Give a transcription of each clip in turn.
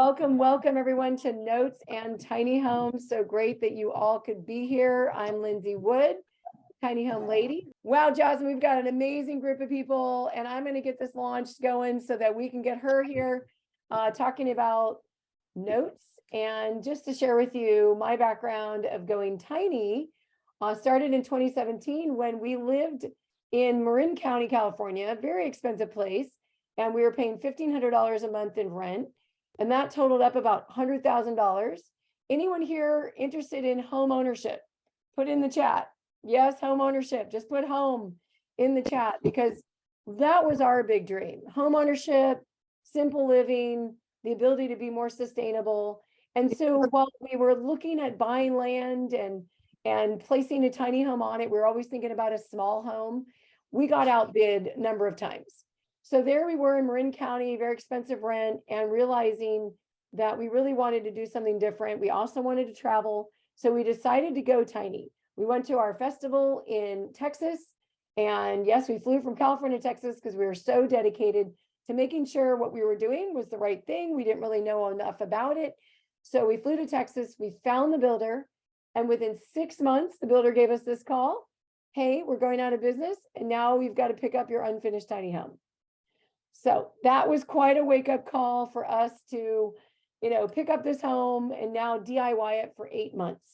Welcome everyone to Notes and Tiny Homes. So great that you all could be here. I'm Lindsay Wood, Tiny Home Lady. Wow, Jasmine, we've got an amazing group of people, and I'm going to get this launched going so that we can get her here talking about notes. And just to share with you my background of going tiny, started in 2017 when we lived in Marin County, California, a very expensive place, and we were paying $1,500 a month in rent. And that totaled up about $100,000. Anyone here interested in home ownership? Put in the chat. Yes, home ownership. Just put home in the chat because that was our big dream. Home ownership, simple living, the ability to be more sustainable. And so while we were looking at buying land and placing a tiny home on it, we were always thinking about a small home. We got outbid a number of times. So there we were in Marin County, very expensive rent, and realizing that we really wanted to do something different. We also wanted to travel. So we decided to go tiny. We went to our festival in Texas. And yes, we flew from California to Texas because we were so dedicated to making sure what we were doing was the right thing. We didn't really know enough about it. So we flew to Texas, we found the builder, and within 6 months, the builder gave us this call. Hey, we're going out of business, and now we've got to pick up your unfinished tiny home. So that was quite a wake-up call for us to, pick up this home and now DIY it for 8 months.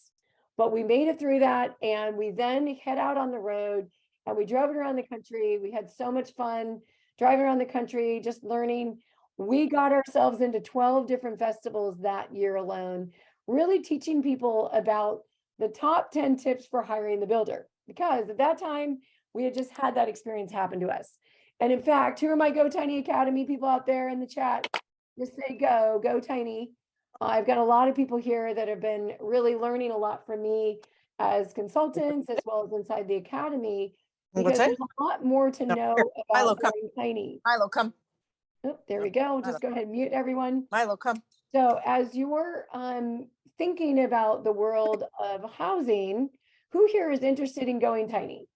But we made it through that, and we then head out on the road and we drove it around the country. We had so much fun driving around the country, just learning. We got ourselves into 12 different festivals that year alone, really teaching people about the top 10 tips for hiring the builder. Because at that time, we had just had that experience happen to us. And in fact, who are my Go Tiny Academy people out there in the chat? Just say go tiny. I've got a lot of people here that have been really learning a lot from me as consultants, as well as inside the academy, because there's a lot more to know about going tiny. Milo, come. Oh, there we go. Just go ahead and mute everyone. Milo, come. So as you're thinking about the world of housing, who here is interested in going tiny?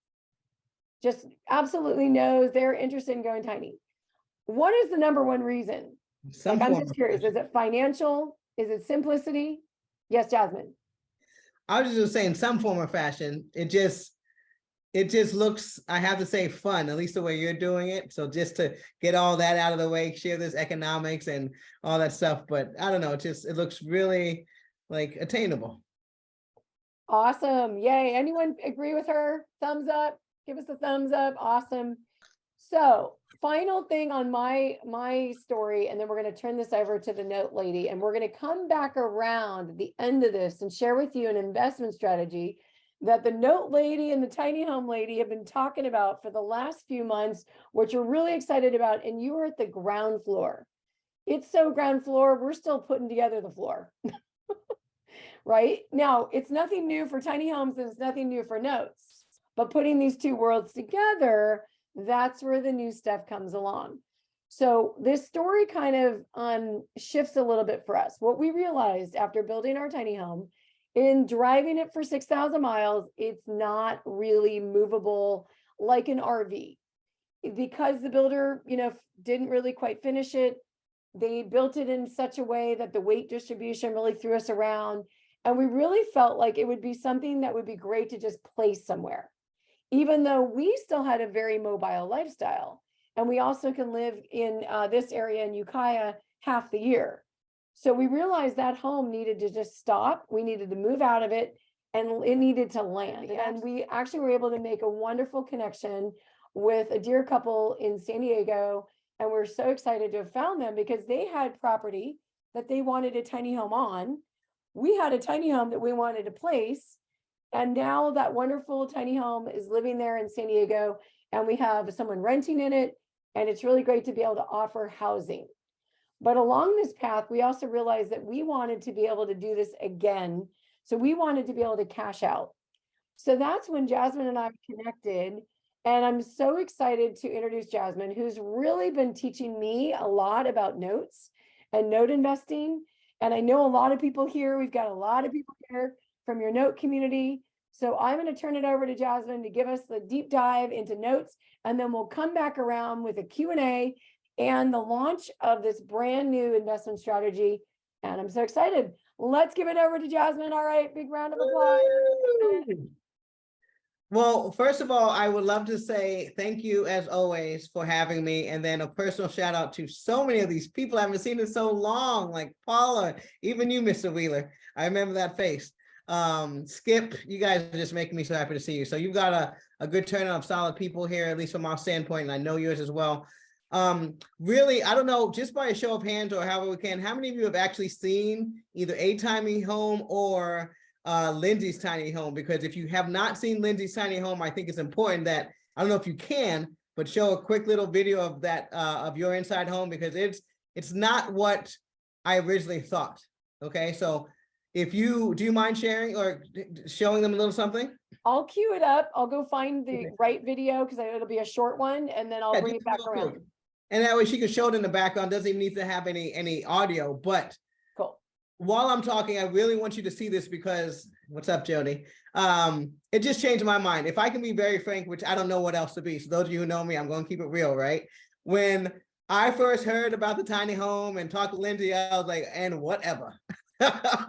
Just absolutely knows they're interested in going tiny. What is the number one reason? I'm just curious. Is it financial? Is it simplicity? Yes, Jasmine. I was just saying some form of fashion. It just looks, I have to say, fun, at least the way you're doing it. So just to get all that out of the way, share this economics and all that stuff. But I don't know, it looks really like attainable. Awesome. Yay. Anyone agree with her? Thumbs up. Give us a thumbs up. Awesome. So final thing on my story, and then we're going to turn this over to the note lady, and we're going to come back around at the end of this and share with you an investment strategy that the note lady and the tiny home lady have been talking about for the last few months, which we're really excited about. And you are at the ground floor. It's so ground floor. We're still putting together the floor. Right now, it's nothing new for tiny homes and it's nothing new for notes. But putting these two worlds together, that's where the new stuff comes along. So this story kind of shifts a little bit for us. What we realized after building our tiny home, in driving it for 6,000 miles, it's not really movable like an RV. Because the builder, didn't really quite finish it. They built it in such a way that the weight distribution really threw us around. And we really felt like it would be something that would be great to just place somewhere. Even though we still had a very mobile lifestyle. And we also can live in this area in Ukiah half the year. So we realized that home needed to just stop. We needed to move out of it and it needed to land. And we actually were able to make a wonderful connection with a dear couple in San Diego. And we're so excited to have found them because they had property that they wanted a tiny home on. We had a tiny home that we wanted to place. And now that wonderful tiny home is living there in San Diego, and we have someone renting in it, and it's really great to be able to offer housing. But along this path, we also realized that we wanted to be able to do this again. So we wanted to be able to cash out. So that's when Jasmine and I connected, and I'm so excited to introduce Jasmine, who's really been teaching me a lot about notes and note investing. And I know a lot of people here, we've got a lot of people here from your note community. So I'm going to turn it over to Jasmine to give us the deep dive into notes, and then we'll come back around with a Q&A and the launch of this brand new investment strategy And I'm so excited. Let's give it over to Jasmine. All right, big round of applause. Well, first of all, I would love to say thank you as always for having me. And then a personal shout out to so many of these people I haven't seen in so long, like Paula, even you, Mr. Wheeler. I remember that face. Skip, you guys are just making me so happy to see you. So you've got a good turnout of solid people here, at least from our standpoint, and I know yours as well. Really, I don't know, just by a show of hands or however we can, how many of you have actually seen either a tiny home or Lindsay's tiny home? Because if you have not seen Lindsay's tiny home, I think it's important that, I don't know if you can, but show a quick little video of that, of your inside home, because it's not what I originally thought. Okay, so if you, do you mind sharing or showing them a little something? I'll cue it up. I'll go find the right video because it'll be a short one, and then I'll Yeah, bring just it back real quick. around. And that way she can show it in the background, doesn't even need to have any audio, but Cool. while I'm talking, I really want you to see this because, what's up, Jody? It just changed my mind. If I can be very frank, which I don't know what else to be. So those of you who know me, I'm going to keep it real, right? When I first heard about the tiny home and talked to Lindsay, I was like, and whatever.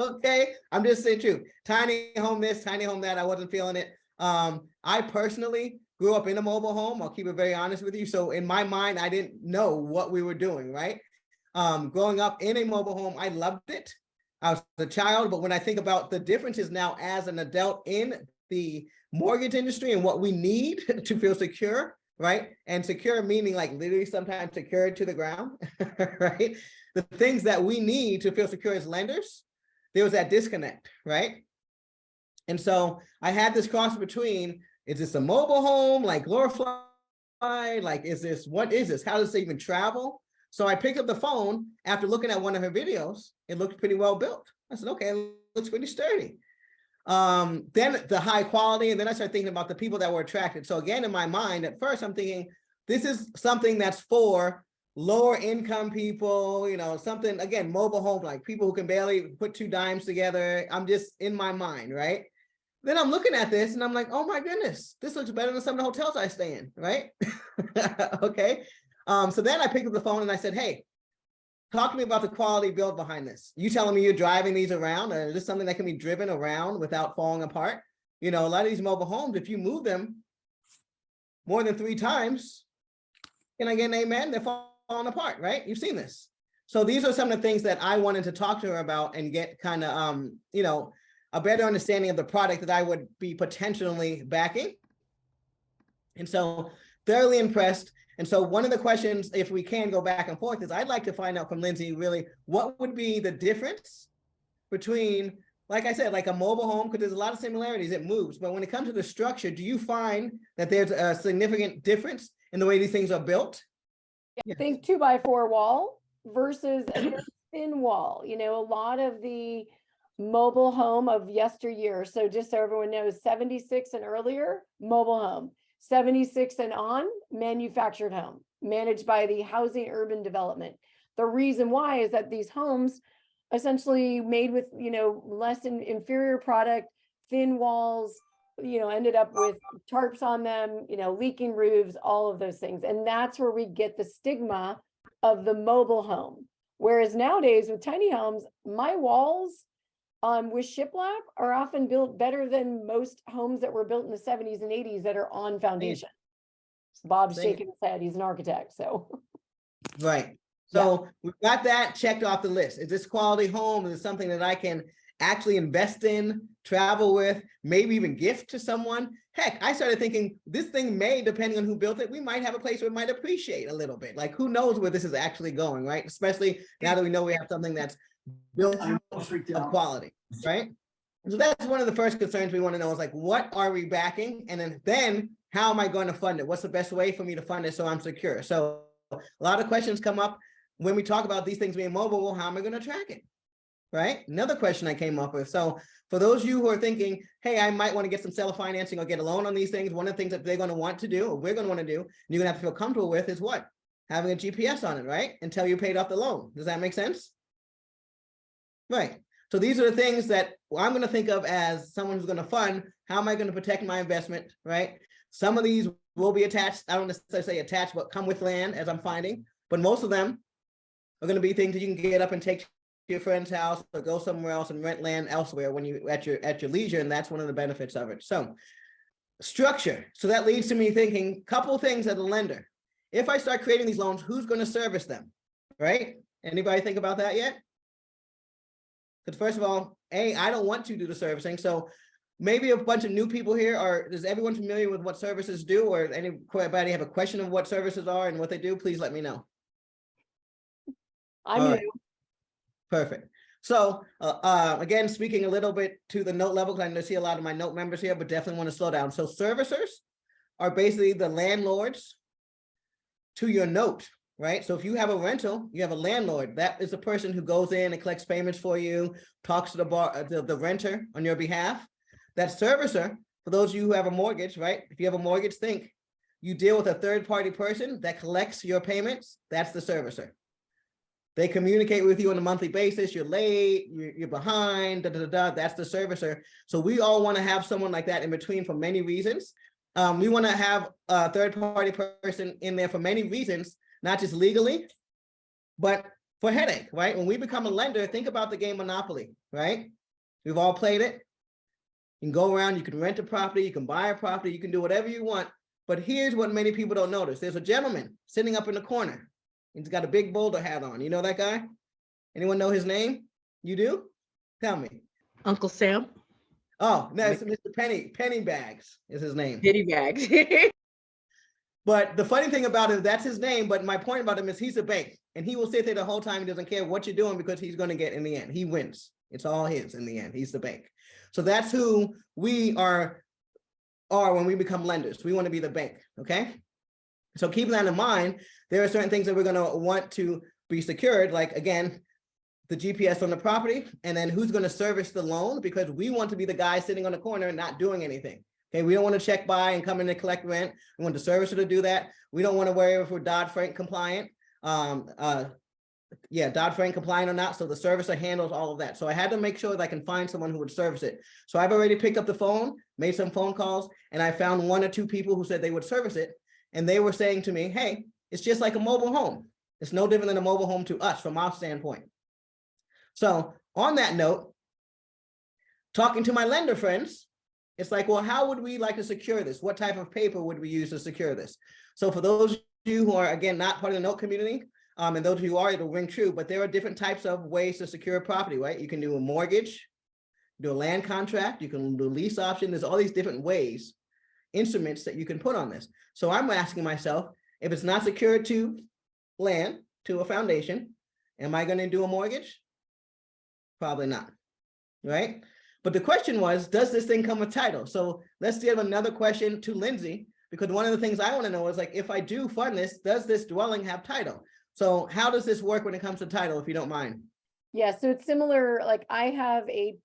Okay, I'm just saying true. Tiny home this, tiny home that, I wasn't feeling it. I personally grew up in a mobile home. I'll keep it very honest with you. So in my mind, I didn't know what we were doing, right? Growing up in a mobile home, I loved it. I was a child, but when I think about the differences now as an adult in the mortgage industry and what we need to feel secure, right? And secure meaning like literally sometimes secured to the ground, right? The things that we need to feel secure as lenders, there was that disconnect, right? And so I had this cross between, is this a mobile home, like glorified? Like, is this, what is this? How does it even travel? So I picked up the phone after looking at one of her videos. It looked pretty well built. I said, okay, it looks pretty sturdy. Then the high quality, and then I started thinking about the people that were attracted. So again, in my mind, at first I'm thinking, this is something that's for lower income people, you know, something, again, mobile home, like people who can barely put 2 dimes together. I'm just in my mind, right? Then I'm looking at this and I'm like, oh my goodness, this looks better than some of the hotels I stay in, right? Okay. So then I picked up the phone and I said, hey, talk to me about the quality build behind this. You telling me you're driving these around, or is this something that can be driven around without falling apart? You know, a lot of these mobile homes, if you move them more than 3 times, can I get an amen? They're falling apart, right? You've seen this. So these are some of the things that I wanted to talk to her about and get kind of, you know, a better understanding of the product that I would be potentially backing. And so thoroughly impressed. And so one of the questions, if we can go back and forth, is I'd like to find out from Lindsay, really, what would be the difference between, like I said, like a mobile home, because there's a lot of similarities, it moves. But when it comes to the structure, do you find that there's a significant difference in the way these things are built? Yeah, think 2x4 wall versus a very thin wall. You know, a lot of the mobile home of yesteryear. So just so everyone knows, 76 and earlier, mobile home. 76 and on, manufactured home, managed by the Housing Urban Development. The reason why is that these homes essentially made with, you know, less inferior product, thin walls, you know, ended up with tarps on them, you know, leaking roofs, all of those things. And that's where we get the stigma of the mobile home. Whereas nowadays with tiny homes, my walls with shiplap are often built better than most homes that were built in the 70s and 80s that are on foundation. Bob's shaking his head, he's an architect, so. Right. So we've got that checked off the list. Is this quality home? Is it something that I can actually invest in, travel with, maybe even gift to someone? Heck, I started thinking this thing may, depending on who built it, we might have a place where it might appreciate a little bit. Like, who knows where this is actually going, right? Especially now that we know we have something that's built of quality, right? So that's one of the first concerns we want to know is like, what are we backing? And then how am I going to fund it? What's the best way for me to fund it so I'm secure? So a lot of questions come up when we talk about these things being mobile. Well, how am I going to track it? Right? Another question I came up with. So for those of you who are thinking, hey, I might want to get some seller financing or get a loan on these things, one of the things that they're going to want to do, or we're going to want to do, and you're going to have to feel comfortable with is what? Having a GPS on it, right? Until you paid off the loan. Does that make sense? Right. So these are the things that I'm going to think of as someone who's going to fund. How am I going to protect my investment, right? Some of these will be attached. I don't necessarily say attached, but come with land, as I'm finding. But most of them are going to be things that you can get up and take to your friend's house or go somewhere else and rent land elsewhere when you at your leisure, and that's one of the benefits of it. So structure. So that leads to me thinking couple things as a lender. If I start creating these loans, who's going to service them? Right? Anybody think about that yet? Because first of all, I don't want to do the servicing. So maybe a bunch of new people here are, is everyone familiar with what services do, or anybody have a question of what services are and what they do? Please let me know. I'm All new. right. Perfect. So again, speaking a little bit to the note level, because I see a lot of my note members here, but definitely want to slow down. So servicers are basically the landlords to your note, right? So if you have a rental, you have a landlord. That is the person who goes in and collects payments for you, talks to the renter on your behalf. That servicer, for those of you who have a mortgage, right? If you have a mortgage, think you deal with a third-party person that collects your payments. That's the servicer. They communicate with you on a monthly basis. You're late, you're behind, that's the servicer. So we all want to have someone like that in between for many reasons. We want to have a third-party person in there for many reasons, not just legally, but for headache, right? When we become a lender, think about the game Monopoly, right? We've all played it. You can go around, you can rent a property, you can buy a property, you can do whatever you want. But here's what many people don't notice. There's a gentleman sitting up in the corner. He's got a big boulder hat on. You know that guy? Anyone know his name? You do? Tell me. Uncle Sam. Oh, no, it's Mr. Pennybags is his name. Penny bags. But the funny thing about it, that's his name. But my point about him is he's a bank, and he will sit there the whole time. He doesn't care what you're doing because he's going to get in the end. He wins. It's all his in the end. He's the bank. So that's who we are when we become lenders. We want to be the bank. Okay. So keeping that in mind, there are certain things that we're going to want to be secured, like, again, the GPS on the property, and then who's going to service the loan, because we want to be the guy sitting on the corner and not doing anything. Okay, we don't want to check by and come in and collect rent. We want the servicer to do that. We don't want to worry if we're Dodd-Frank compliant. Dodd-Frank compliant or not. So the servicer handles all of that. So I had to make sure that I can find someone who would service it. So I've already picked up the phone, made some phone calls, and I found 1 or 2 people who said they would service it. And they were saying to me, hey, it's just like a mobile home. It's no different than a mobile home to us from our standpoint. So on that note, talking to my lender friends, it's like, well, how would we like to secure this? What type of paper would we use to secure this? So for those of you who are, again, not part of the note community, and those of you who are, it'll ring true, but there are different types of ways to secure a property, right? You can do a mortgage, do a land contract, you can do a lease option. There's all these different ways, instruments that you can put on this. So I'm asking myself, if it's not secured to land, to a foundation, am I going to do a mortgage? Probably not, right? But the question was, does this thing come with title? So let's give another question to Lindsay, because one of the things I want to know is, like, if I do fund this, does this dwelling have title? So how does this work when it comes to title, if you don't mind? Yeah, so it's similar. Like I have a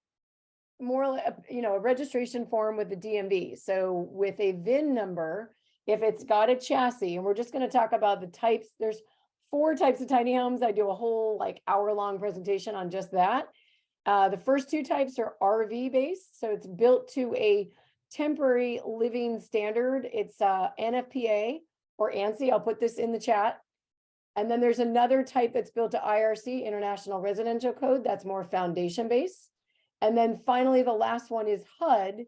registration form with the DMV. So with a VIN number, if it's got a chassis, and we're just going to talk about the types, there's 4 types of tiny homes. I do a whole hour-long presentation on just that. The first 2 types are RV based. So it's built to a temporary living standard. It's NFPA or ANSI. I'll put this in the chat. And then there's another type that's built to IRC, International Residential Code. That's more foundation based. And then finally, the last one is HUD,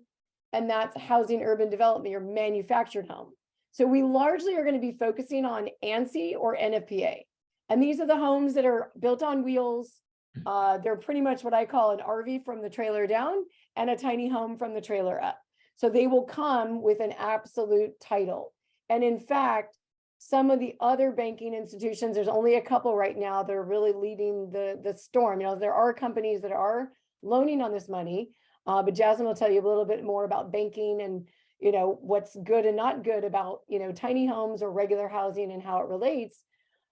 and that's Housing Urban Development, your manufactured home. So we largely are going to be focusing on ANSI or NFPA. And these are the homes that are built on wheels. They're pretty much what I call an RV from the trailer down and a tiny home from the trailer up. So they will come with an absolute title. And in fact, some of the other banking institutions, there's only a couple right now that are really leading the storm. There are companies that are loaning on this money, but Jasmine will tell you a little bit more about banking and what's good and not good about tiny homes or regular housing and how it relates.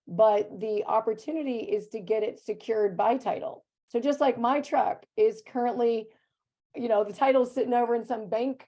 But the opportunity is to get it secured by title. So just like my truck is currently, the title's sitting over in some bank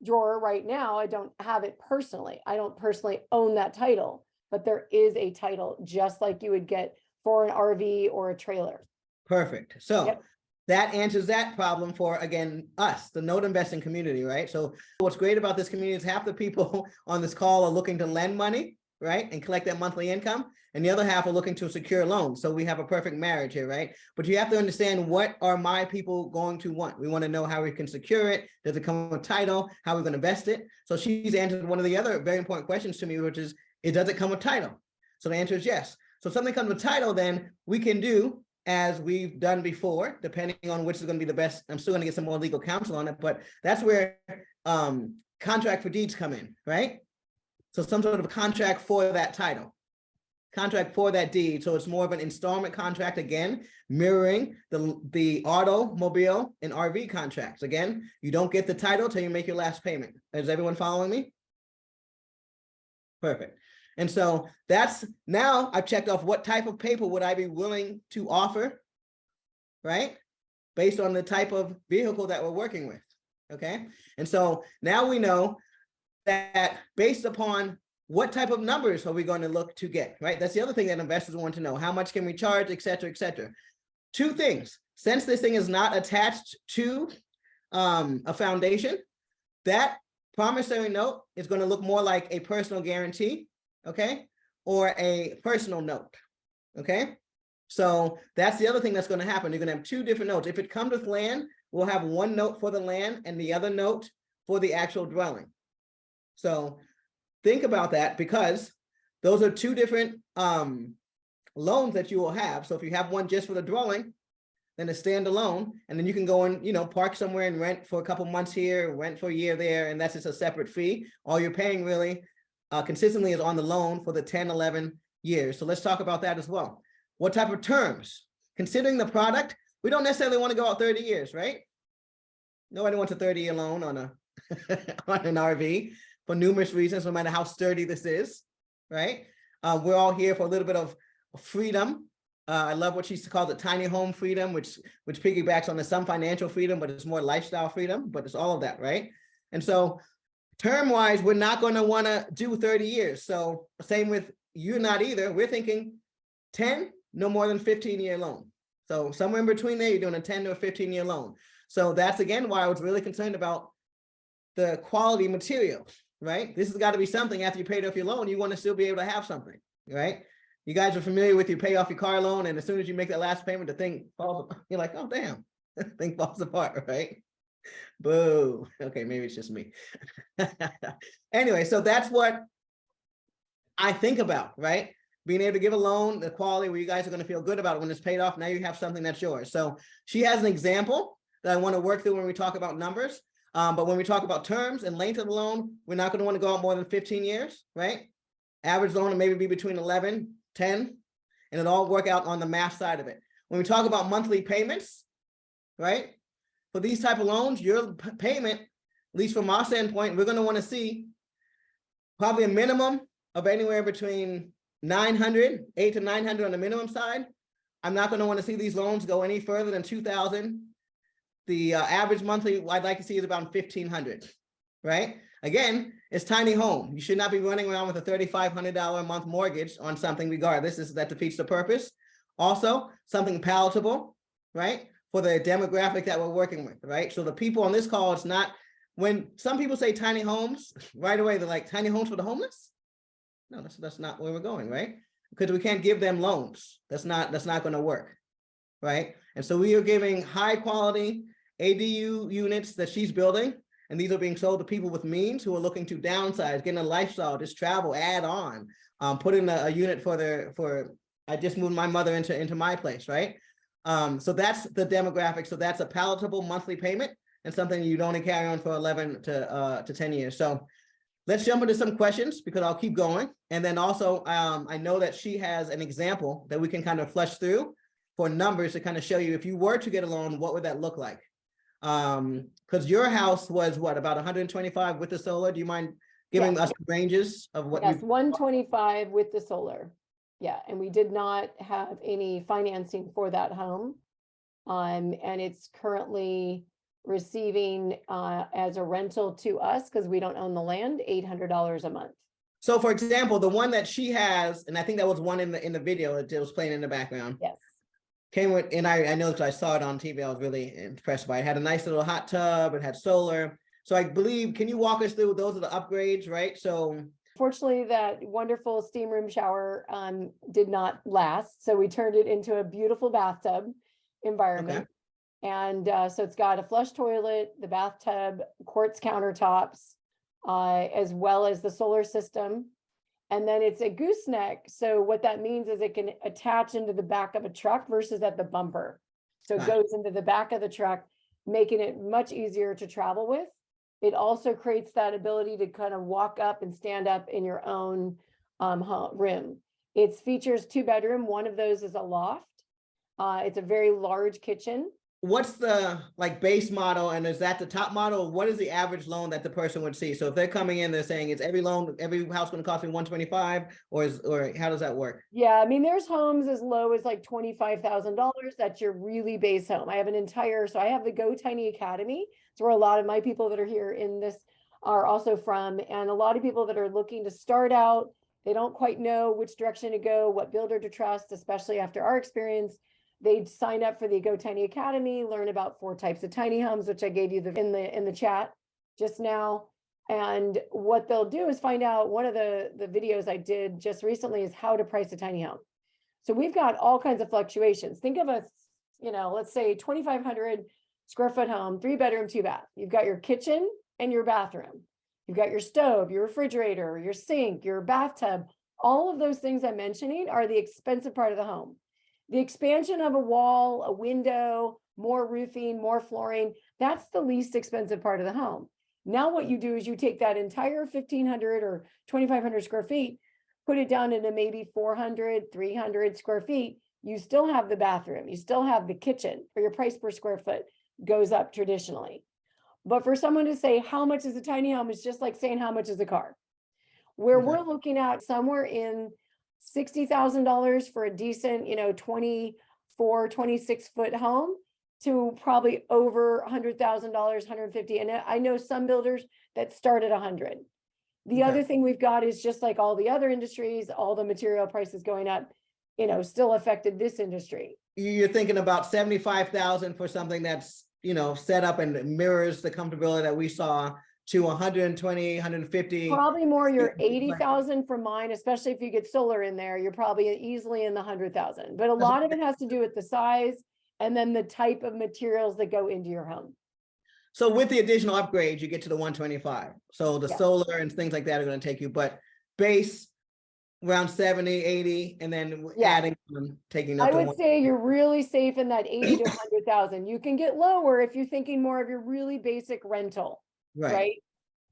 drawer right now. I don't have it personally. I don't personally own that title, but there is a title just like you would get for an RV or a trailer. Perfect. So Yep. That answers that problem for, again, us, the note investing community, right? So what's great about this community is half the people on this call are looking to lend money, right? And collect that monthly income. And the other half are looking to secure loans. So we have a perfect marriage here, right? But you have to understand, what are my people going to want? We want to know how we can secure it. Does it come with title? How we're going to invest it? So she's answered one of the other very important questions to me, which is, does it come with title? So the answer is yes. So if something comes with title, then we can do as we've done before, depending on which is going to be the best. I'm still going to get some more legal counsel on it, but that's where contract for deeds come in, right? So some sort of a contract for that title, contract for that deed. So it's more of an installment contract, again, mirroring the automobile and RV contracts. Again, you don't get the title till you make your last payment. Is everyone following me? Perfect. And so that's, now I've checked off what type of paper would I be willing to offer, right? Based on the type of vehicle that we're working with, okay? And so now we know that based upon what type of numbers are we going to look to get, right? That's the other thing that investors want to know. How much can we charge, et cetera, et cetera. Two things. Since this thing is not attached to a foundation, that promissory note is going to look more like a personal guarantee, okay? Or a personal note, okay? So that's the other thing that's going to happen. You're going to have two different notes. If it comes with land, we'll have one note for the land and the other note for the actual dwelling. So think about that, because those are two different loans that you will have. So if you have one just for the dwelling, then it's standalone, and then you can go and, you know, park somewhere and rent for a couple months here, rent for a year there, and that's just a separate fee. All you're paying really consistently is on the loan for the 10, 11 years. So let's talk about that as well. What type of terms? Considering the product, we don't necessarily want to go out 30 years, right? Nobody wants a 30-year loan on a on an RV for numerous reasons, no matter how sturdy this is, right? We're all here for a little bit of freedom. I love what she calls it, tiny home freedom, which piggybacks on some financial freedom, but it's more lifestyle freedom, but it's all of that, right? And so term-wise, we're not going to want to do 30 years. So same with you, not either. We're thinking 10, no more than 15-year loan. So somewhere in between there, you're doing a 10 to a 15-year loan. So that's, again, why I was really concerned about the quality material, right? This has got to be something after you paid off your loan, you want to still be able to have something, right? You guys are familiar with, you pay off your car loan, and as soon as you make that last payment, the thing falls apart. You're like, oh, damn, the thing falls apart, right? Boo. Okay, maybe it's just me. Anyway, so that's what I think about, right? Being able to give a loan, the quality where you guys are going to feel good about it when it's paid off. Now you have something that's yours. So she has an example that I want to work through when we talk about numbers. But when we talk about terms and length of the loan, we're not going to want to go out more than 15 years, right? Average loan will maybe be between 11, 10, and it'll all work out on the math side of it. When we talk about monthly payments, right? For these type of loans, your payment, at least from our standpoint, we're going to want to see probably a minimum of anywhere between 800 to 900 on the minimum side. I'm not going to want to see these loans go any further than 2,000. The average monthly I'd like to see is about 1,500, right? Again, it's tiny home. You should not be running around with a $3,500 a month mortgage on something regardless. That defeats the purpose. Also, something palatable, right? For the demographic that we're working with, right? So the people on this call, it's not, when some people say tiny homes, right away, they're like, tiny homes for the homeless? No, that's not where we're going, right? Because we can't give them loans. That's not going to work, right? And so we are giving high quality ADU units that she's building, and these are being sold to people with means who are looking to downsize, getting a lifestyle, just travel, add on, put in a unit for I just moved my mother into my place, right? So that's the demographic. So that's a palatable monthly payment and something you'd only carry on for 11 to 10 years. So let's jump into some questions because I'll keep going. And then also, I know that she has an example that we can kind of flesh through for numbers to kind of show you, if you were to get a loan, what would that look like? Because your house was what, about 125 with the solar? Do you mind giving us ranges of what? Yes, 125 with the solar. Yeah, and we did not have any financing for that home. And it's currently receiving as a rental to us, because we don't own the land, $800 a month. So for example, the one that she has, and I think that was one in the video that was playing in the background. Yes. Came with, and I know because I saw it on TV, I was really impressed by it. It had a nice little hot tub, it had solar. So I believe, can you walk us through, those are the upgrades, right? So Fortunately, that wonderful steam room shower did not last, so we turned it into a beautiful bathtub environment. And so it's got a flush toilet, the bathtub, quartz countertops, as well as the solar system. And then it's a gooseneck. So what that means is it can attach into the back of a truck versus at the bumper. So it goes into the back of the truck, making it much easier to travel with. It also creates that ability to kind of walk up and stand up in your own room. It features 2-bedroom. One of those is a loft. It's a very large kitchen. What's the like base model, and is that the top model? What is the average loan that the person would see? So if they're coming in, they're saying, is every house going to cost me 125, or how does that work? Yeah, I mean, there's homes as low as like $25,000. That's your really base home. I have so I have the Go Tiny Academy. It's where a lot of my people that are here in this are also from, and a lot of people that are looking to start out, they don't quite know which direction to go, what builder to trust, especially after our experience. They'd sign up for the Go Tiny Academy, learn about 4 types of tiny homes, which I gave you in the chat just now. And what they'll do is find out, one of the videos I did just recently is how to price a tiny home. So we've got all kinds of fluctuations. Think of a, let's say 2,500 square foot home, 3-bedroom, 2-bath. You've got your kitchen and your bathroom. You've got your stove, your refrigerator, your sink, your bathtub. All of those things I'm mentioning are the expensive part of the home. The expansion of a wall, a window, more roofing, more flooring, that's the least expensive part of the home. Now what you do is you take that entire 1,500 or 2,500 square feet, put it down into maybe 400, 300 square feet. You still have the bathroom, you still have the kitchen, or your price per square foot goes up traditionally. But for someone to say how much is a tiny home is just like saying how much is a car. Where we're looking at somewhere in $60,000 for a decent, 24, 26 foot home, to probably over $100,000, 150. And I know some builders that start at 100. The other thing we've got is, just like all the other industries, all the material prices going up, still affected this industry. You're thinking about 75,000 for something that's, set up and mirrors the comfortability that we saw, to 120, 150. Probably more your 80,000 for mine, especially if you get solar in there, you're probably easily in the 100,000. But a lot of it has to do with the size and then the type of materials that go into your home. So with the additional upgrades, you get to the 125. So the solar and things like that are going to take you, but base around 70, 80, and then adding, taking up. I would say you're really safe in that 80 to 100,000. You can get lower if you're thinking more of your really basic rental. Right.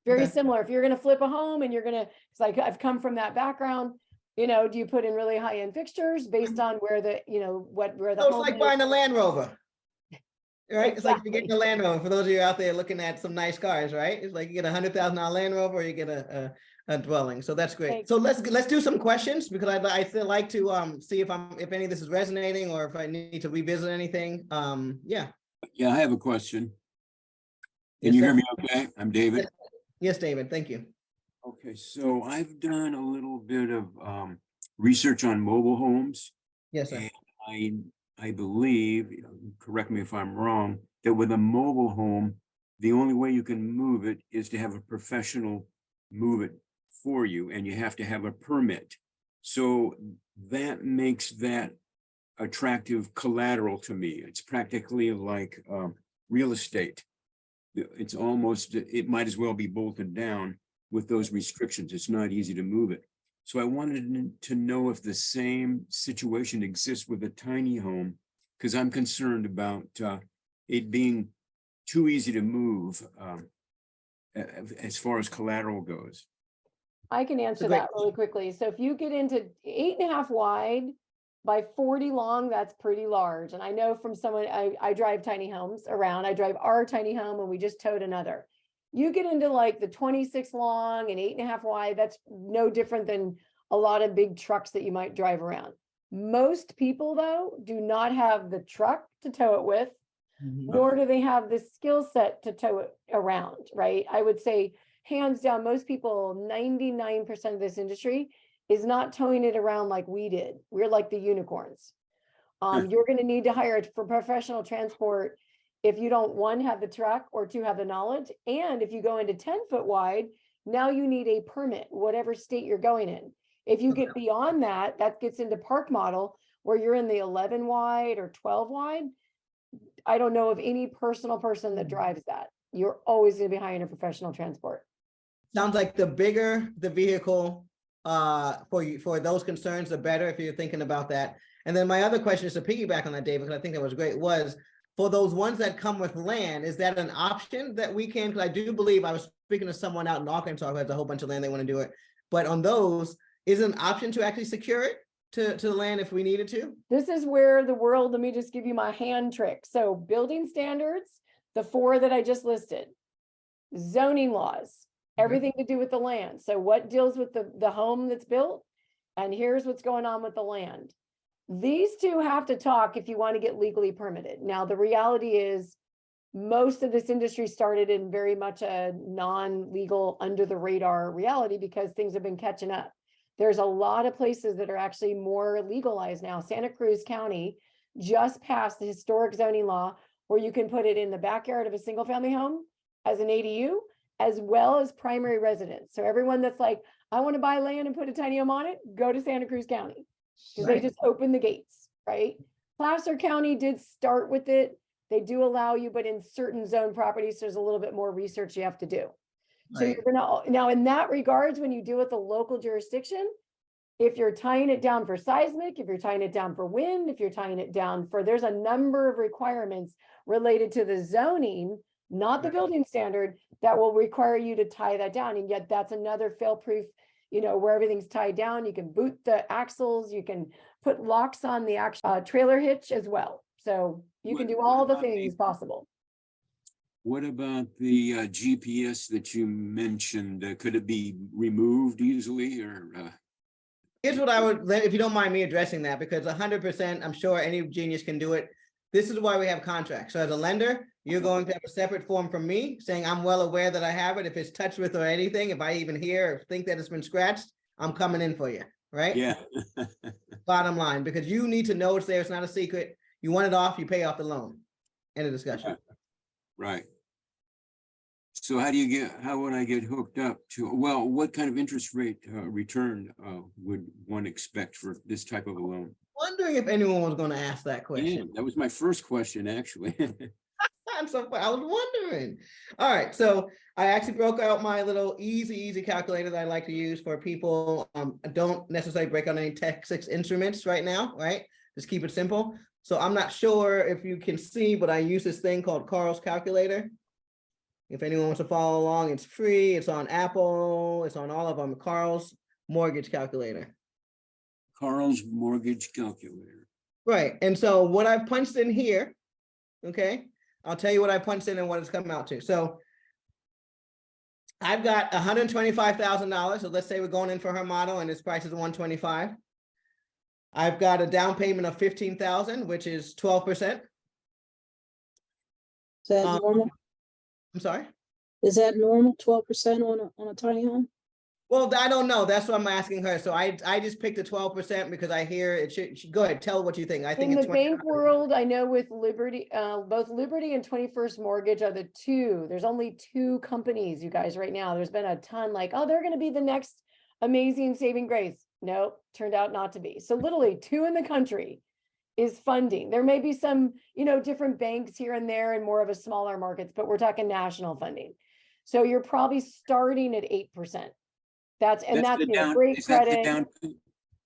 Very similar. If you're going to flip a home and it's like, I've come from that background, do you put in really high end fixtures based on where the, where the so home it's like is. buying a Land Rover, right? Exactly. It's like you're getting a Land Rover. For those of you out there looking at some nice cars, right? It's like you get $100,000 Land Rover, or you get a dwelling. So that's great. So let's do some questions, because I still like to see if any of this is resonating, or if I need to revisit anything. Yeah, I have a question. Can you hear me okay? I'm David. Yes, David, thank you. Okay, so I've done a little bit of research on mobile homes. Yes, sir. And I believe, correct me if I'm wrong, that with a mobile home, the only way you can move it is to have a professional move it for you, and you have to have a permit. So that makes that attractive collateral to me. It's practically like real estate. It's almost, it might as well be bolted down with those restrictions. It's not easy to move it. So I wanted to know if the same situation exists with a tiny home, because I'm concerned about it being too easy to move as far as collateral goes. I can answer that really quickly. So if you get into 8.5 wide by 40 long, that's pretty large. And I know from someone, I drive tiny homes around. I drive our tiny home, and we just towed another. You get into like the 26 long and 8.5 wide, that's no different than a lot of big trucks that you might drive around. Most people, though, do not have the truck to tow it with, nor do they have the skill set to tow it around, right? I would say, hands down, most people, 99% of this industry is not towing it around like we did. We're like the unicorns. You're going to need to hire for professional transport if you don't, 1, have the truck, or 2, have the knowledge. And if you go into 10 foot wide, now you need a permit, whatever state you're going in. If you get beyond that, that gets into park model where you're in the 11 wide or 12 wide. I don't know of any personal person that drives that. You're always going to be hiring a professional transport. Sounds like the bigger the vehicle for those concerns, the better, if you're thinking about that. And then my other question is to piggyback on that, David, because I think that was great, was for those ones that come with land, is that an option that we can, because I do believe I was speaking to someone out in Arkansas who has a whole bunch of land, they want to do it. But on those, is it an option to actually secure it to the land if we needed to? This is where the world, let me just give you my hand trick. So building standards, the 4 that I just listed, zoning laws, everything to do with the land. So what deals with the home that's built? And here's what's going on with the land. These two have to talk if you want to get legally permitted. Now, the reality is most of this industry started in very much a non-legal, under the radar reality because things have been catching up. There's a lot of places that are actually more legalized now. Santa Cruz County just passed the historic zoning law where you can put it in the backyard of a single family home as an ADU, as well as primary residence. So everyone that's like, I want to buy land and put a tiny home on it, go to Santa Cruz County. Because they just open the gates, right? Placer County did start with it. They do allow you, but in certain zone properties, there's a little bit more research you have to do. So you're gonna, now in that regards, when you deal with the local jurisdiction, if you're tying it down for seismic, if you're tying it down for wind, if you're tying it down for, there's a number of requirements related to the zoning, not the building standard, that will require you to tie that down. And yet that's another fail-proof, you know, where everything's tied down. You can boot the axles, you can put locks on the actual trailer hitch as well. So you can do all the things possible. What about the GPS that you mentioned? Could it be removed easily or? Here's what I would, if you don't mind me addressing that, because 100%, I'm sure any genius can do it. This is why we have contracts. So as a lender, you're going to have a separate form from me saying I'm well aware that I have it. If it's touched with or anything, if I even hear or think that it's been scratched, I'm coming in for you, right? Yeah. Bottom line, because you need to know it's there. It's not a secret. You want it off, you pay off the loan. End of discussion. Right. So how would I get hooked up to, well, what kind of interest rate return would one expect for this type of a loan? Wondering if anyone was going to ask that question. Yeah, that was my first question, actually. I was wondering. All right, so I actually broke out my little easy calculator that I like to use for people. I don't necessarily break out any Texas instruments right now, right? Just keep it simple. So I'm not sure if you can see, but I use this thing called Carl's calculator. If anyone wants to follow along, it's free. It's on Apple. It's on all of them. Carl's mortgage calculator. Carl's mortgage calculator. Right. And so what I've punched in here, okay, I'll tell you what I punched in and what it's coming out to. So I've got $125,000. So let's say we're going in for her model and this price is $125,000. I've got a down payment of $15,000, which is 12%. Is that normal? I'm sorry? Is that normal, 12% on a tiny home? Well, I don't know. That's what I'm asking her. So I just picked the 12% because I hear it should go ahead, tell what you think. I think In it's the bank world, I know with Liberty, both Liberty and 21st Mortgage are the two. There's only 2 companies, you guys, right now. There's been a ton like, oh, they're going to be the next amazing saving grace. Nope, turned out not to be. So literally 2 in the country is funding. There may be some, you know, different banks here and there and more of a smaller markets, but we're talking national funding. So you're probably starting at 8%. That's you know, great credit.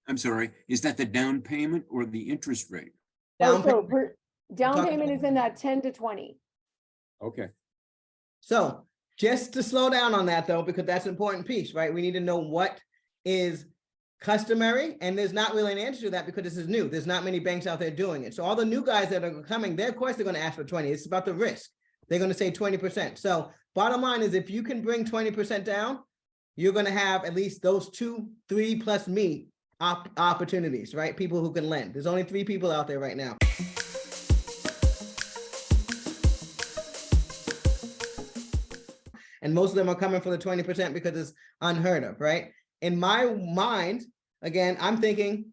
I'm sorry, is that the down payment or the interest rate? down So payment. down payment is in that 10 to 20. Okay. So just to slow down on that though, because that's an important piece, right? We need to know what is customary, and there's not really an answer to that because this is new. There's not many banks out there doing it. So all the new guys that are coming, of course they're going to ask for 20. It's about the risk. They're going to say 20%. So bottom line is if you can bring 20% down, you're going to have at least those 2, 3 plus me opportunities, right? People who can lend. There's only 3 people out there right now. And most of them are coming for the 20% because it's unheard of, right? In my mind, again, I'm thinking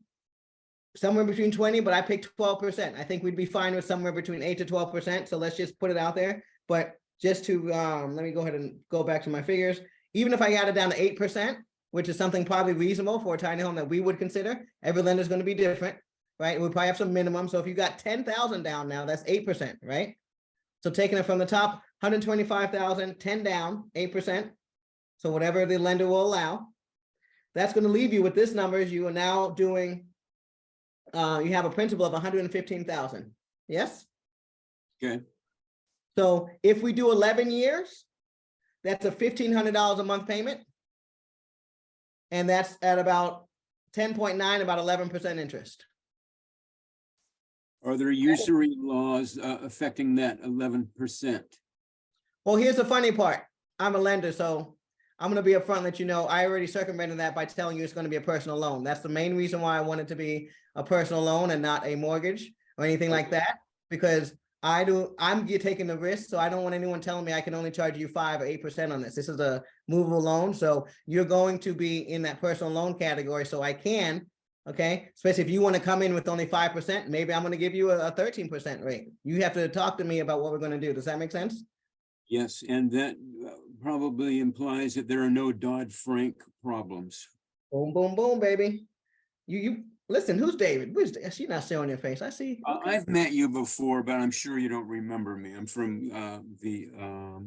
somewhere between 20, but I picked 12%. I think we'd be fine with somewhere between 8 to 12%. So let's just put it out there. But just to, let me go ahead and go back to my figures. even if I got it down to 8%, which is something probably reasonable for a tiny home that we would consider, every lender is going to be different, right? We probably have some minimum. So if you got 10,000 down now, that's 8%, right? So taking it from the top, 125,000, 10 down, 8%. So whatever the lender will allow, that's going to leave you with this number. Is you are now doing, you have a principal of 115,000. Yes. Okay. So if we do 11 years, that's a $1,500 a month payment. And that's at about 10.9, about 11% interest. Are there usury laws affecting that 11%? Well, here's the funny part. I'm a lender, so I'm going to be upfront and let you know, I already circumvented that by telling you it's going to be a personal loan. That's the main reason why I want it to be a personal loan and not a mortgage or anything like that, because I'm taking the risk. So I don't want anyone telling me I can only charge you 5 or 8% on this. This is a movable loan. So you're going to be in that personal loan category. So I can, okay, especially if you want to come in with only 5%, maybe I'm going to give you a 13% rate. You have to talk to me about what we're going to do. Does that make sense? Yes, and that probably implies that there are no Dodd-Frank problems. Boom, boom, boom, baby. You listen, who's David? She's not showing your face. I see. Okay. I've met you before, but I'm sure you don't remember me. I'm from the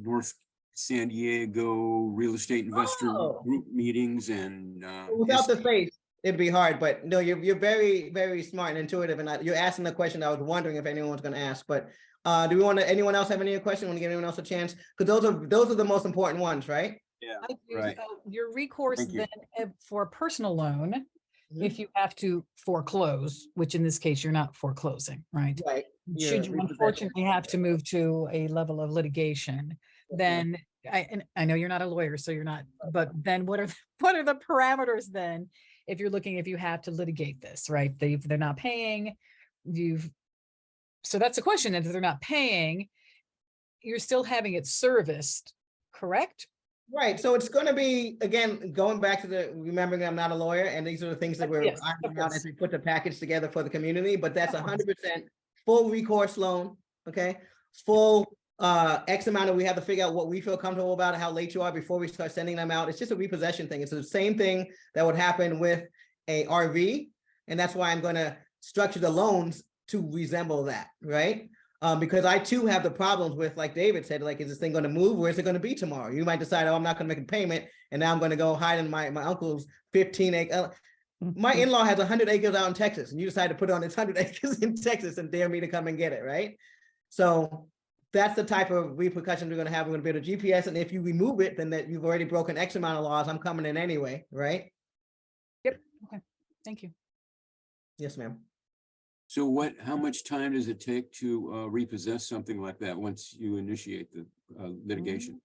North San Diego real estate investor group meetings and without the face, it'd be hard, but no, you're very, very smart and intuitive, and you're asking the question I was wondering if anyone was going to ask. But do we want to? Anyone else have any question? Want to give anyone else a chance? Because those are the most important ones, right? Yeah, I do. right. So your recourse Thank you. then for a personal loan, Mhm. if you have to foreclose, which in this case you're not foreclosing, right? Right. Should you unfortunately have to move to a level of litigation, then I know you're not a lawyer, so you're not, but then what are the parameters then if you have to litigate this, right? They're not paying, so that's the question. If they're not paying, you're still having it serviced, correct? Right. So it's going to be, again, going back to remembering I'm not a lawyer, and these are the things that we're Yes, ironing of out course. as we put the package together for the community, but that's Of course. 100% full recourse loan. Okay. Full X amount of, we have to figure out what we feel comfortable about, how late you are before we start sending them out. It's just a repossession thing. It's the same thing that would happen with a RV. And that's why I'm going to structure the loans to resemble that. Right. Because I too have the problems with, like David said, like, is this thing going to move? Where is it going to be tomorrow? You might decide, oh, I'm not going to make a payment, and now I'm going to go hide in my uncle's 15 acre. My in-law has 100 acres out in Texas, and you decide to put on his 100 acres in Texas and dare me to come and get it, right? So that's the type of repercussions we're going to have. We're going to be able to GPS, and if you remove it, then that you've already broken X amount of laws. I'm coming in anyway, right? Yep. Okay. Thank you. Yes, ma'am. So how much time does it take to repossess something like that once you initiate the litigation?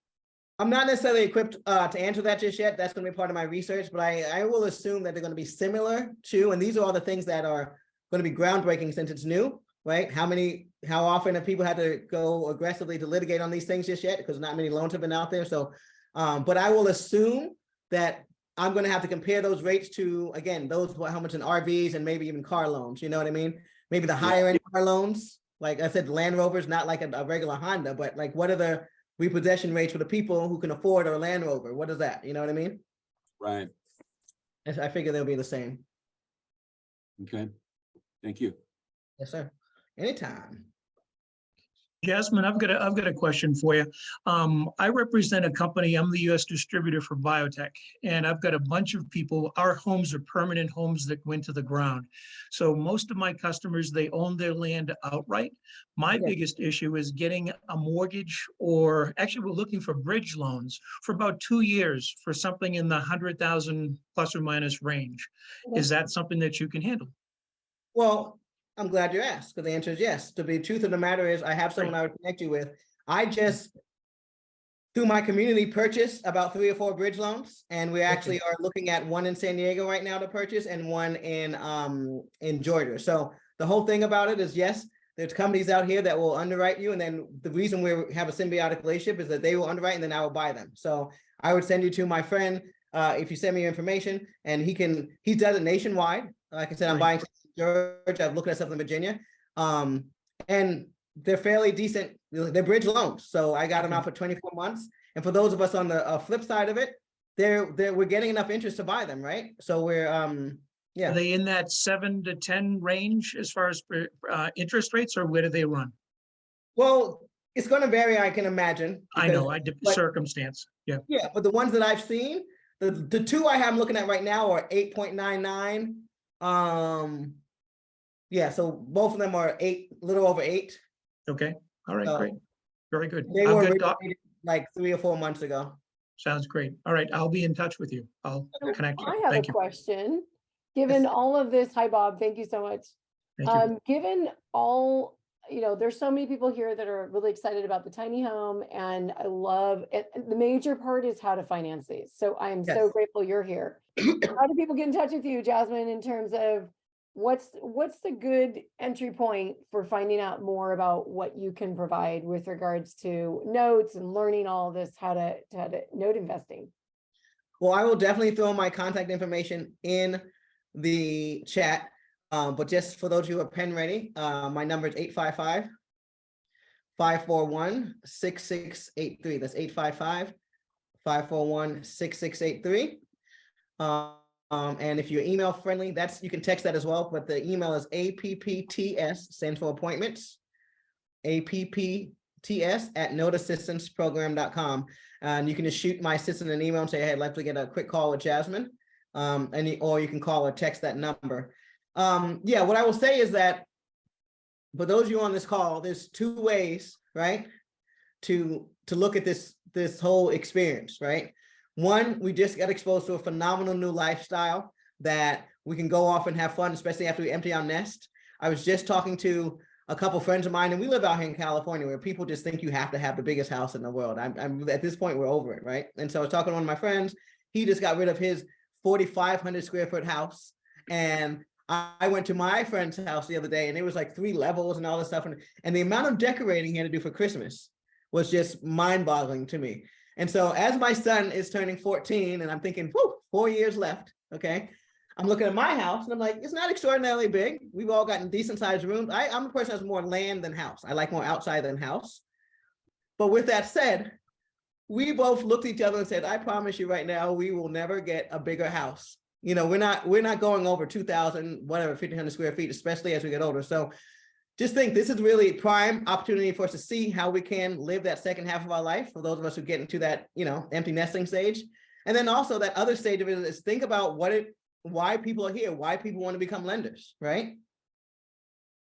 I'm not necessarily equipped to answer that just yet. That's going to be part of my research, but I will assume that they're going to be similar to, and these are all the things that are going to be groundbreaking since it's new, right? How often have people had to go aggressively to litigate on these things just yet? Because not many loans have been out there. So, but I will assume that I'm going to have to compare those rates to, again, how much in RVs and maybe even car loans, you know what I mean? Maybe the higher end car loans, like I said, Land Rover's not like a regular Honda, but like, what are the repossession rates for the people who can afford a Land Rover? What is that? You know what I mean? Right. I figure they'll be the same. Okay. Thank you. Yes, sir. Anytime. Jasmine, I've got a question for you. I represent a company. I'm the U.S. distributor for biotech, and I've got a bunch of people. Our homes are permanent homes that went to the ground. So most of my customers, they own their land outright. My biggest issue is getting a mortgage, or actually we're looking for bridge loans for about 2 years for something in the 100,000 plus or minus range. Okay. Is that something that you can handle? Well, I'm glad you asked, because the answer is yes. To be the truth of the matter is, I have someone I would connect you with. I just, through my community, purchased about 3 or 4 bridge loans, and we actually are looking at one in San Diego right now to purchase, and one in Georgia. So the whole thing about it is, yes, there's companies out here that will underwrite you, and then the reason we have a symbiotic relationship is that they will underwrite, and then I will buy them. So I would send you to my friend if you send me your information, and he does it nationwide. Like I said, I'm buying Georgia, I've looked at stuff in Virginia, and they're fairly decent. They're bridge loans, so I got them out for 24 months. And for those of us on the flip side of it, we're getting enough interest to buy them, right? So we're, Are yeah. they in that 7 to 10 range as far as interest rates, or where do they run? Well, it's gonna vary, I can imagine. I know, but- circumstance, yeah. Yeah, but the ones that I've seen, the two I have looking at right now are 8.99. Yeah, so both of them are 8, little over 8. Okay, all right, So- great. Very good. They I'll were get originated like 3 or 4 months ago. Sounds great. All right, I'll be in touch with you. I'll So connect you. I have a Thank you. question. Given Yes. all of this, hi Bob, thank you so much. Thank you. Given all, there's so many people here that are really excited about the tiny home, and I love it. The major part is how to finance these. So I am so Yes. grateful you're here. How do people get in touch with you, Jasmine, in terms of what's the good entry point for finding out more about what you can provide with regards to notes and learning all this, how to note investing? Well, I will definitely throw my contact information in the chat. But just for those who are pen ready, my number is 855-541-6683. That's 855-541-6683. And if you're email friendly, you can text that as well, but the email is APPTS, stands for appointments, APPTS@noteassistanceprogram.com. And you can just shoot my assistant an email and say, hey, I'd like to get a quick call with Jasmine. Or you can call or text that number. Yeah, what I will say is that for those of you on this call, there's 2 ways, right, to look at this whole experience, right? One, we just got exposed to a phenomenal new lifestyle that we can go off and have fun, especially after we empty our nest. I was just talking to a couple friends of mine, and we live out here in California where people just think you have to have the biggest house in the world. I'm at this point, we're over it, right? And so I was talking to one of my friends. He just got rid of his 4,500 square foot house, and I went to my friend's house the other day, and it was like 3 levels and all this stuff. And the amount of decorating he had to do for Christmas was just mind boggling to me. And so as my son is turning 14 and I'm thinking, whoo, 4 years left. Okay. I'm looking at my house and I'm like, it's not extraordinarily big. We've all gotten decent sized rooms. I'm a person that's more land than house. I like more outside than house. But with that said, we both looked at each other and said, I promise you right now, we will never get a bigger house. We're not going over 2,000, whatever, 1,500 square feet, especially as we get older. So just think this is really prime opportunity for us to see how we can live that second half of our life for those of us who get into that, empty nesting stage. And then also that other stage of it is think about why people are here, why people want to become lenders, right?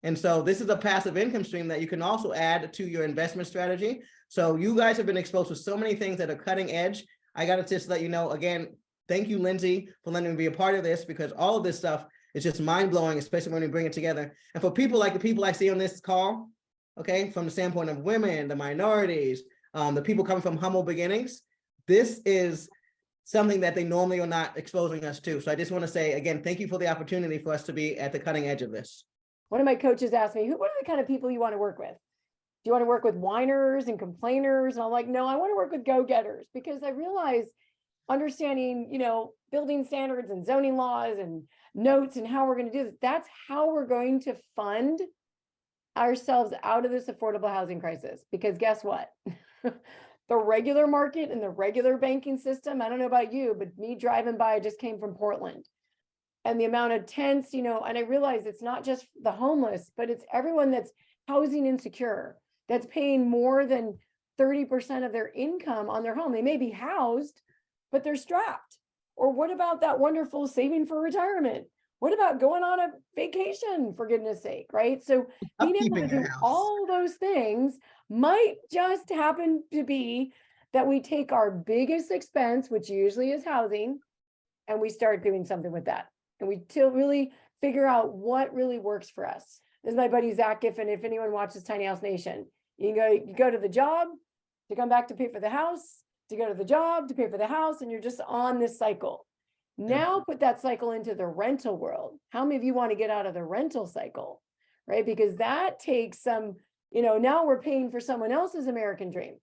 And so this is a passive income stream that you can also add to your investment strategy. So you guys have been exposed to so many things that are cutting edge. I got to just let you know, again, thank you, Lindsay, for letting me be a part of this, because all of this stuff is just mind blowing, especially when we bring it together. And for people like the people I see on this call, okay, from the standpoint of women, the minorities, the people coming from humble beginnings, this is something that they normally are not exposing us to. So I just want to say, again, thank you for the opportunity for us to be at the cutting edge of this. One of my coaches asked me, what are the kind of people you want to work with? Do you want to work with whiners and complainers? And I'm like, no, I want to work with go-getters, because I realize understanding, building standards and zoning laws and notes and how we're going to do this, that's how we're going to fund ourselves out of this affordable housing crisis. Because guess what? The regular market and the regular banking system, I don't know about you, but me driving by, I just came from Portland. And the amount of tents, and I realize it's not just the homeless, but it's everyone that's housing insecure, that's paying more than 30% of their income on their home. They may be housed, but they're strapped. Or what about that wonderful saving for retirement? What about going on a vacation, for goodness sake, right? So being able to do all those things might just happen to be that we take our biggest expense, which usually is housing, and we start doing something with that. And we really figure out what really works for us. This is my buddy, Zach Giffen. If anyone watches Tiny House Nation, you go to the job to come back to pay for the house, to go to the job to pay for the house, and you're just on this cycle. Now put that cycle into the rental world. How many of you want to get out of the rental cycle, right? Because that takes some, now we're paying for someone else's American dream.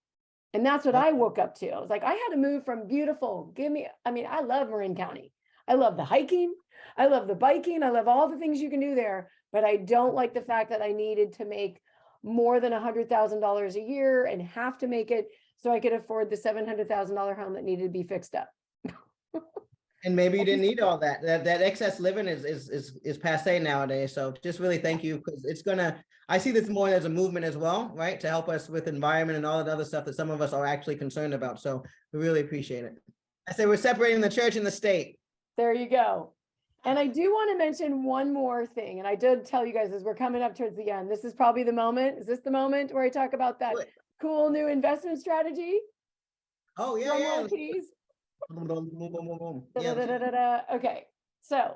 And that's what I woke up to. I was like, I had to move from beautiful, I love Marin County. I love the hiking. I love the biking. I love all the things you can do there, but I don't like the fact that I needed to make more than $100,000 a year and have to make it so I could afford the $700,000 home that needed to be fixed up. And maybe you didn't need all that. That excess living is passe nowadays. So just really thank you, because it's gonna, I see this more as a movement as well, right? To help us with environment and all that other stuff that some of us are actually concerned about. So we really appreciate it. I say we're separating the church and the state. There you go. And I do want to mention one more thing, and I did tell you guys as we're coming up towards the end, this is probably the moment. Is this the moment where I talk about that What? cool new investment strategy? Oh, yeah, Drum yeah. roll, please. Boom, boom, boom, boom, boom, boom. Da, Yeah. da, da, da, da. Okay, so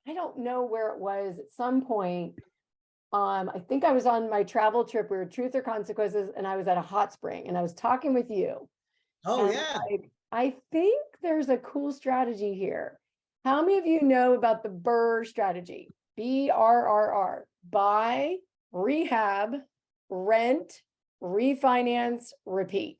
I don't know where it was at some point. I think I was on my travel trip. We were Truth or Consequences, and I was at a hot spring, and I was talking with you. Oh, And yeah. I think there's a cool strategy here. How many of you know about the BRRRR strategy? BRRR, buy, rehab, rent, refinance, repeat.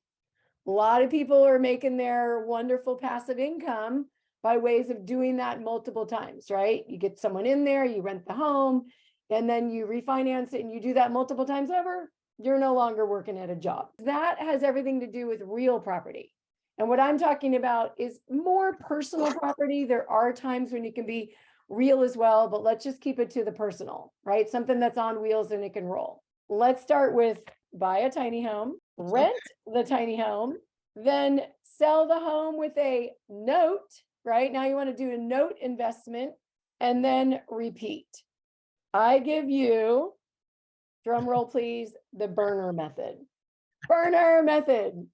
A lot of people are making their wonderful passive income by ways of doing that multiple times, right? You get someone in there, you rent the home, and then you refinance it and you do that multiple times over, you're no longer working at a job. That has everything to do with real property. And what I'm talking about is more personal property. There are times when you can be real as well, but let's just keep it to the personal, right? Something that's on wheels and it can roll. Let's start with buy a tiny home, rent the tiny home, then sell the home with a note, right? Now you want to do a note investment and then repeat. I give you, drum roll please, the burner method. Burner method.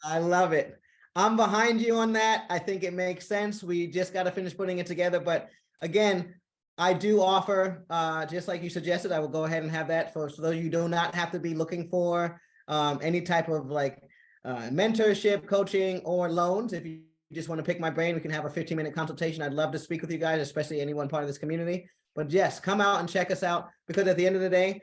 I love it. I'm behind you on that. I think it makes sense. We just got to finish putting it together. But again, I do offer, just like you suggested, I will go ahead and have that for so those you do not have to be looking for any type of like mentorship, coaching, or loans. If you just want to pick my brain, we can have a 15-minute consultation. I'd love to speak with you guys, especially anyone part of this community. But yes, come out and check us out, because at the end of the day,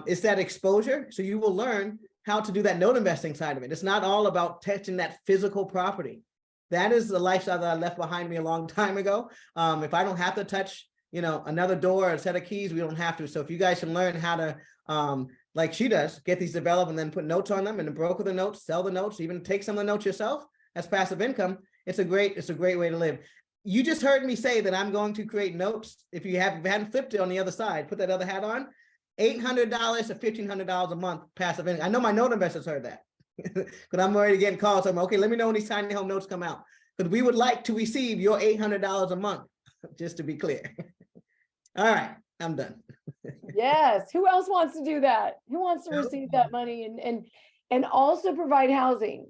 it's that exposure. So you will learn how to do that note investing side of it. It's not all about touching that physical property. That is the lifestyle that I left behind me a long time ago. If I don't have to touch, another door or a set of keys, we don't have to. So if you guys can learn how to, like she does, get these developed and then put notes on them and then broker the notes, sell the notes, even take some of the notes yourself as passive income, it's a great way to live. You just heard me say that I'm going to create notes. If you hadn't flipped it on the other side, put that other hat on, $800 to $1,500 a month passive income. I know my note investors heard that, because I'm already getting calls. So I'm okay, let me know when these tiny home notes come out, because we would like to receive your $800 a month, just to be clear. All right, I'm done. Yes. Who else wants to do that? Who wants to receive that money and also provide housing?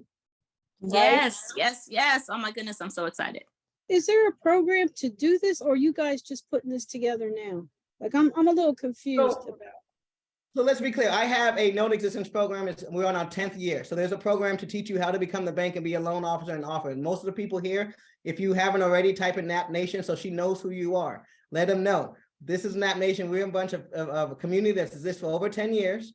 Right? Yes. Oh my goodness, I'm so excited. Is there a program to do this, or are you guys just putting this together now? Like I'm a little confused about. So let's be clear. I have a note existence program. We're on our 10th year. So there's a program to teach you how to become the bank and be a loan officer and offer. And most of the people here, if you haven't already, type in Nap Nation so she knows who you are. Let them know. This is Nap Nation. We're a bunch of a community that's existed for over 10 years.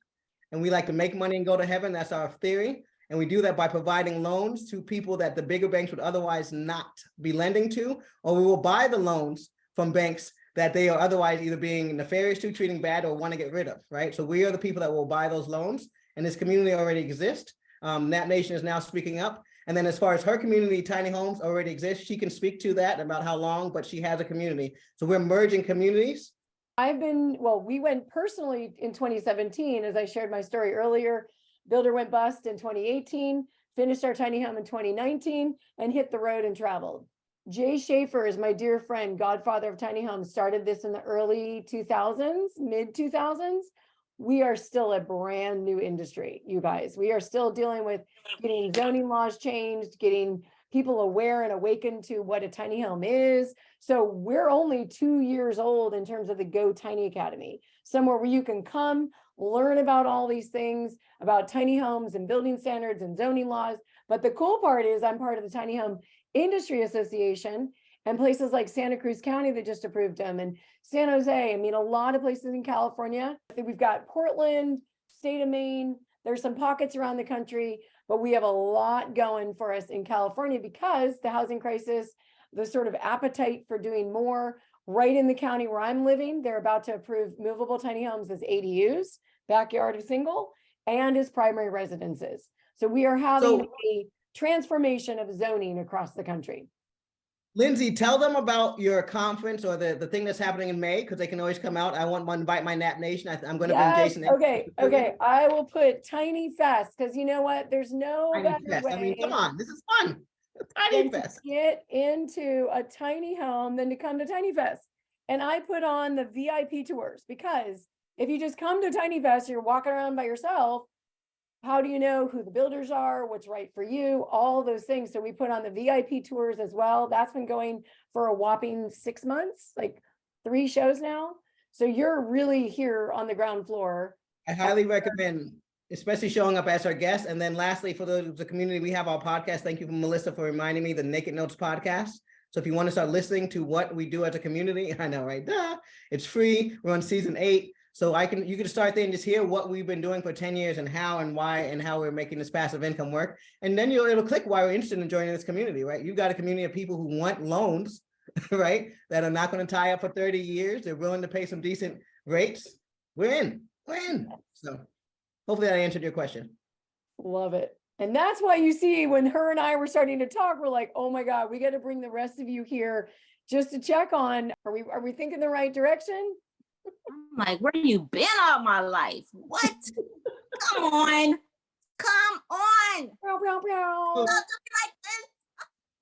And we like to make money and go to heaven. That's our theory. And we do that by providing loans to people that the bigger banks would otherwise not be lending to, or we will buy the loans from banks that they are otherwise either being nefarious to, treating bad, or want to get rid of, right? So we are the people that will buy those loans, and this community already exists. Nap Nation is now speaking up. And then as far as her community, tiny homes already exist. She can speak to that about how long, but she has a community. So we're merging communities. We went personally in 2017, as I shared my story earlier. Builder went bust in 2018, finished our tiny home in 2019, and hit the road and traveled. Jay Schaefer is my dear friend, godfather of tiny homes, started this in the early 2000s, mid 2000s. We are still a brand new industry, you guys. We are still dealing with getting zoning laws changed, getting people aware and awakened to what a tiny home is. So we're only 2 years old in terms of the Go Tiny Academy, somewhere where you can come learn about all these things, about tiny homes and building standards and zoning laws. But the cool part is I'm part of the Tiny Home Industry Association, and places like Santa Cruz County that just approved them, and San Jose. I mean, a lot of places in California. I think we've got Portland, state of Maine. There's some pockets around the country, but we have a lot going for us in California because the housing crisis, the sort of appetite for doing more. Right in the county where I'm living, they're about to approve movable tiny homes as ADUs, backyard of single, and as primary residences. So we are having a transformation of zoning across the country. Lindsay, tell them about your conference or the thing that's happening in May, because they can always come out. I want to invite my Nap Nation. I'm going to bring Yes, Jason. in. okay. I will put Tiny Fest, because you know what? There's no Tiny better Fest. I mean, way come on, this is fun. Tiny than to Fest. get into a tiny home than to come to Tiny Fest. And I put on the VIP tours, because if you just come to Tiny Fest, you're walking around by yourself. How do you know who the builders are, what's right for you, all those things. So we put on the VIP tours as well. That's been going for a whopping 6 months, like 3 shows now. So you're really here on the ground floor. I highly recommend, especially showing up as our guest. And then lastly, for the community, we have our podcast. Thank you, Melissa, for reminding me, the Naked Notes podcast. So if you want to start listening to what we do as a community, I know, right? Duh, it's free. We're on season 8. So you can start there and just hear what we've been doing for 10 years and how and why and how we're making this passive income work. And then it'll click why we're interested in joining this community, right? You've got a community of people who want loans, right? That are not going to tie up for 30 years. They're willing to pay some decent rates. We're in. So hopefully that answered your question. Love it. And that's why you see when her and I were starting to talk, we're like, oh my God, we got to bring the rest of you here just to check on, are we thinking the right direction? I'm like, where you been all my life? What? Come on. Meow, meow, meow. Don't do me like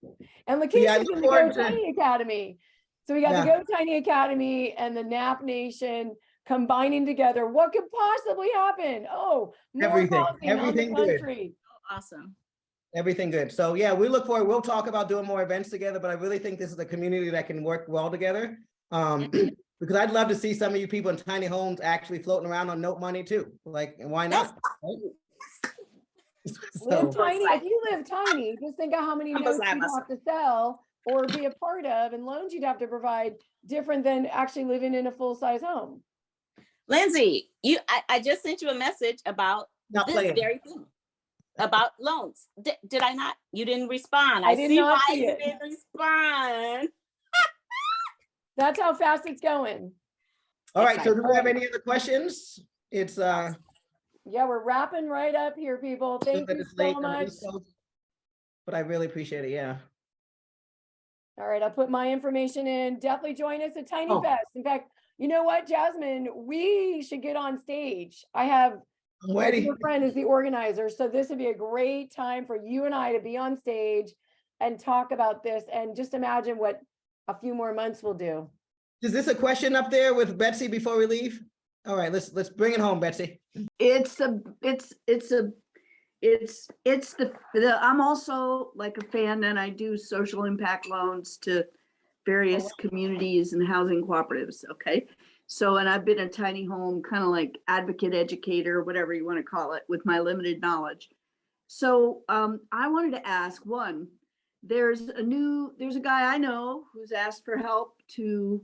this. And Yeah, I Lakeisha's look in the Go forward to- Tiny Academy. So we got the Go Tiny Academy and the Nap Nation combining together. What could possibly happen? Oh, more Everything. housing on the Everything good. country. Awesome. Everything good. So yeah, we look forward. We'll talk about doing more events together, but I really think this is a community that can work well together. Because I'd love to see some of you people in tiny homes actually floating around on note money too. Like, why not? Live So, tiny. If you live tiny, just think of how many I'm notes beside you'd myself. have to sell or be a part of, and loans you'd have to provide, different than actually living in a full-size home. Lindsay, I just sent you a message about Not this playing. very thing. About loans. Did I not? You didn't respond. I did see not why see you it. didn't respond. That's how fast it's going. all right. So do we have Alright. any other questions? It's Yeah, we're wrapping right up here, people. Thank that you it's late so on the much. East Coast, but I really appreciate it. Yeah. All right, I'll put my information in. Definitely join us at Tiny Oh. Fest. In fact, you know what, Jasmine, we should get on stage. I have I'm my ready. dear friend is the organizer, so this would be a great time for you and I to be on stage and talk about this, and just imagine what a few more months will do. Is this a question up there with Betsy before we leave? All right, let's bring it home, Betsy. I'm also like a fan, and I do social impact loans to various communities and housing cooperatives. Okay. So, and I've been a tiny home kind of like advocate, educator, whatever you want to call it, with my limited knowledge. So I wanted to ask, one, there's a guy I know who's asked for help to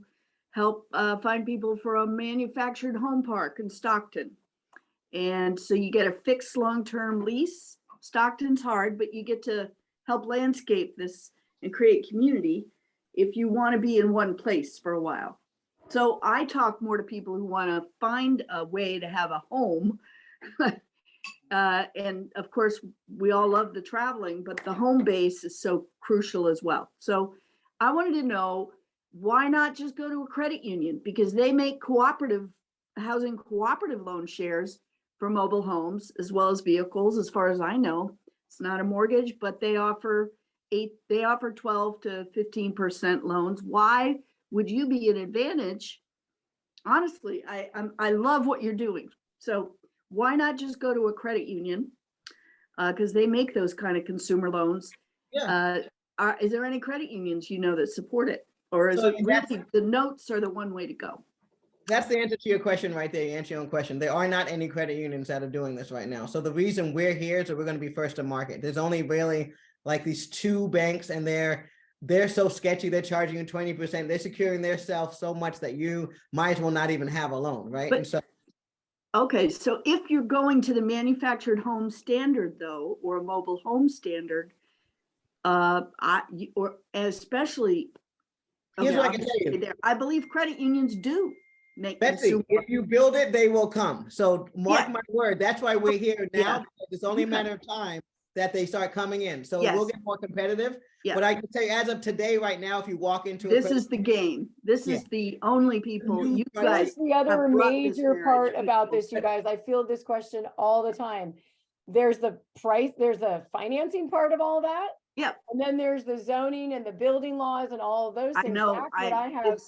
help find people for a manufactured home park in Stockton. And so you get a fixed long-term lease. Stockton's hard, but you get to help landscape this and create community if you want to be in one place for a while. So I talk more to people who want to find a way to have a home. And of course, we all love the traveling, but the home base is so crucial as well. So I wanted to know, why not just go to a credit union? Because they make housing cooperative loan shares for mobile homes as well as vehicles, as far as I know. It's not a mortgage, but they offer 12 to 15% loans. Why would you be an advantage? Honestly, I love what you're doing. So why not just go to a credit union? Because they make those kind of consumer loans. Yeah. Is there any credit unions you know that support it? Or is So it really the notes are the one way to go? That's the answer to your question right there. You answer your own question. There are not any credit unions that are doing this right now. So the reason we're here is that we're going to be first to market. There's only really like these 2 banks, and they're so sketchy. They're charging you 20%. They're securing their self so much that you might as well not even have a loan, right? But- And so Okay, so if you're going to the manufactured home standard though, or a mobile home standard, especially. here's okay, what I I'll can just tell you. stay there. I believe credit unions do make Betsy, consumer. if you build it, they will come. So mark Yeah. my word. That's why we're here now. Yeah. Because it's only a Okay. matter of time that they start coming in. So we'll Yes. get more competitive. Yeah. But I can tell you as of today, right now, if you walk into. a This credit- is the game. This is the only people, New you price. guys. Here's the other have brought this major marriage part to about people. this, you guys. I field this question all the time. There's the price, there's the financing part of all that. Yep. And then there's the zoning and the building laws and all of those I things. know, That's what I have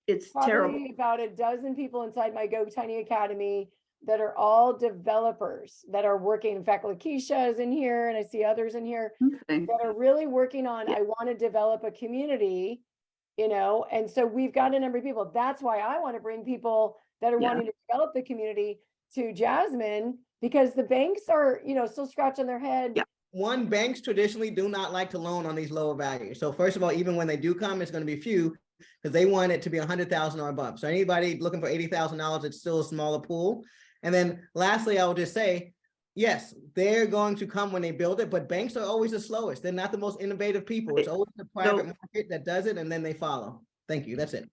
it's terrible. probably about a dozen people inside my Go Tiny Academy that are all developers that are working. In fact, Lakeisha is in here and I see others in here Okay. that are really working on, Yeah. I want to develop a community, you know, and so we've got a number of people. That's why I want to bring people that are Yeah. wanting to develop the community to Jasmine, because the banks are, you know, still scratching their head. Yeah. One, banks traditionally do not like to loan on these lower values. So first of all, even when they do come, it's going to be few because they want it to be 100,000 or above. So anybody looking for $80,000, it's still a smaller pool. And then lastly, I will just say, yes, they're going to come when they build it, but banks are always the slowest. They're not the most innovative people. It's always the private market that does it and then they follow. Thank you. That's it.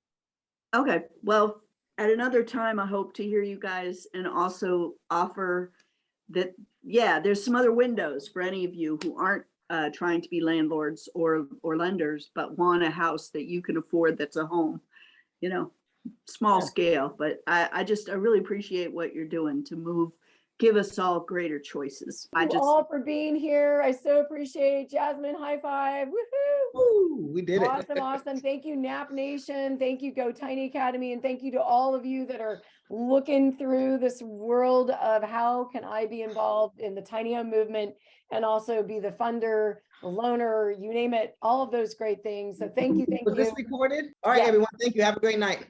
Okay, well, at another time, I hope to hear you guys and also offer that, yeah, there's some other windows for any of you who aren't trying to be landlords or lenders, but want a house that you can afford that's a home, you know, small Yeah. scale. But I really appreciate what you're doing to give us all greater choices. Thank you all for being here. I so appreciate Jasmine. High five. Woohoo. Woo, we did it. Awesome, awesome. Thank you, Nap Nation. Thank you, Go Tiny Academy. And thank you to all of you that are looking through this world of how can I be involved in the tiny home movement and also be the funder, the loaner, you name it, all of those great things. So thank you, thank Was this you. recorded? All right, Yeah. everyone. Thank you. Have a great night.